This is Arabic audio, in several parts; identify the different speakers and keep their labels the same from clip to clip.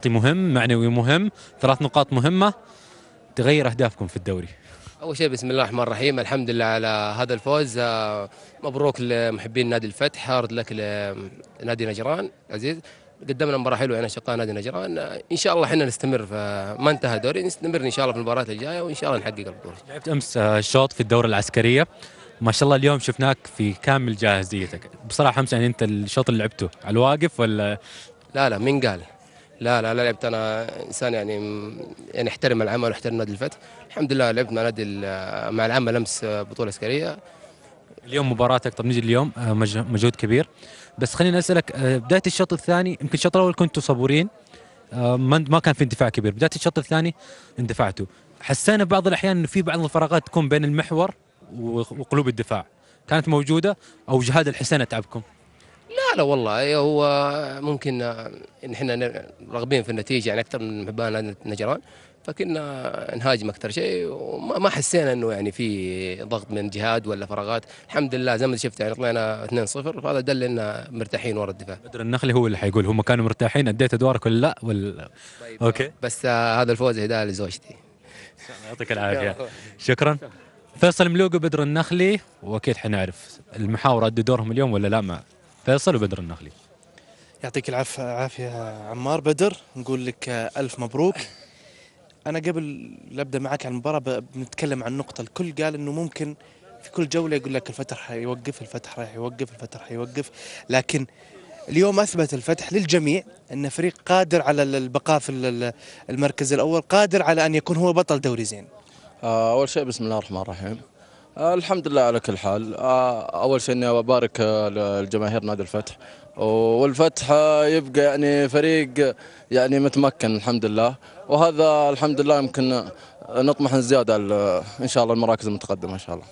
Speaker 1: مهم، معنوي مهم، 3 نقاط مهمة تغير أهدافكم في الدوري.
Speaker 2: أول شيء بسم الله الرحمن الرحيم، الحمد لله على هذا الفوز. مبروك لمحبين نادي الفتح، هارد لك لنادي نجران عزيز. قدمنا مباراة حلوة أنا شقاء نادي نجران. إن شاء الله احنا نستمر، ما انتهى الدوري، نستمر إن شاء الله في المباريات الجاية وإن شاء الله نحقق البطولة.
Speaker 1: لعبت أمس شوط في الدورة العسكرية، ما شاء الله اليوم شفناك في كامل جاهزيتك. بصراحة أمس يعني أنت الشوط اللي لعبته على الواقف ولا؟
Speaker 2: لا مين قال؟ لا لعبت أنا إنسان يعني احترم العمل واحترم نادي الفتح. الحمد لله لعبت مع مع العمل أمس بطولة عسكرية.
Speaker 1: اليوم مباراتك، طب نجي اليوم مجهود كبير، بس خليني أسألك بداية الشوط الثاني، يمكن الشوط الأول كنتوا صبورين، ما كان في اندفاع كبير. بداية الشوط الثاني اندفعتوا، حسينا بعض الأحيان إنه في بعض الفراغات تكون بين المحور وقلوب الدفاع، كانت موجودة أو جهاد الحسين تعبكم؟
Speaker 2: لا والله هو ممكن ان احنا راغبين في النتيجه يعني اكثر من محبان نادي نجران، فكنا نهاجم اكثر شيء وما ما حسينا انه يعني في ضغط من جهاد ولا فراغات. الحمد لله زي ما شفت يعني طلعنا 2-0، فهذا دل اننا مرتاحين ورا الدفاع.
Speaker 1: بدر النخلي هو اللي حيقول هم كانوا مرتاحين، اديت ادوارك ولا لا ولا؟
Speaker 2: طيب
Speaker 1: اوكي،
Speaker 2: بس هذا الفوز هدايه لزوجتي.
Speaker 1: يعطيك العافيه. شكرا. فيصل ملوقي بدر النخلي، واكيد حنعرف المحاور ادوا دورهم اليوم ولا لا مع فيصل وبدر النخلي.
Speaker 3: يعطيك العافية عمار. بدر نقول لك ألف مبروك. أنا قبل لا أبدأ معك عن المباراة بنتكلم عن نقطة. الكل قال إنه ممكن في كل جولة يقول لك الفتح حيوقف، الفتح راح يوقف، الفتح حيوقف، لكن اليوم أثبت الفتح للجميع أن فريق قادر على البقاء في المركز الأول، قادر على أن يكون هو بطل دوري زين.
Speaker 4: أول شيء بسم الله الرحمن الرحيم. الحمد لله على كل حال. أول شيء إني أبارك للجماهير نادي الفتح، والفتح يبقى يعني فريق يعني متمكن الحمد لله، وهذا الحمد لله يمكن نطمح زيادة إن شاء الله المراكز المتقدمة إن شاء الله.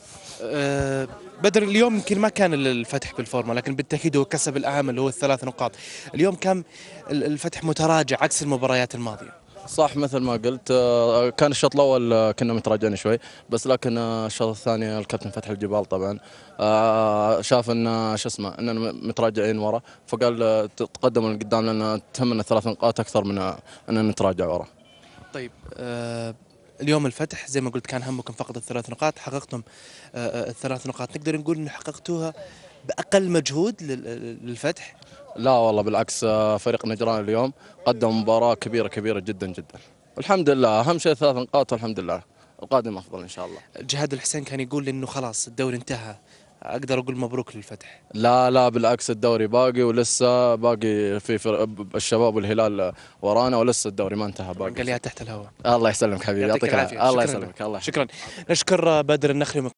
Speaker 3: بدر اليوم يمكن ما كان الفتح بالفورمة، لكن بالتأكيد هو كسب الأهم اللي هو ال3 نقاط. اليوم كان الفتح متراجع عكس المباريات الماضية.
Speaker 4: صح مثل ما قلت. كان الشوط الاول كنا متراجعين شوي، بس لكن الشوط الثاني الكابتن فتحي الجبال طبعا شاف ان شو اسمه اننا متراجعين ورا، فقال تقدموا لقدام لان تهمنا 3 نقاط اكثر من اننا نتراجع ورا.
Speaker 3: طيب اليوم الفتح زي ما قلت كان همكم فقط ال3 نقاط، حققتم ال3 نقاط. نقدر نقول انه حققتوها باقل مجهود للفتح؟
Speaker 4: لا والله بالعكس، فريق نجران اليوم قدم مباراة كبيرة جدا جدا، والحمد لله أهم شيء 3 نقاط والحمد لله القادم أفضل إن شاء الله.
Speaker 3: جهاد الحسين كان يقول إنه خلاص الدوري انتهى، أقدر أقول مبروك للفتح؟
Speaker 4: لا بالعكس، الدوري باقي ولسه باقي في الشباب والهلال ورانا، ولسه الدوري ما انتهى باقي.
Speaker 3: قال لي تحت الهواء.
Speaker 4: الله يسلمك حبيبي،
Speaker 3: يعطيك العافية.
Speaker 4: الله يسلمك. الله
Speaker 3: شكرا. نشكر بدر النخلي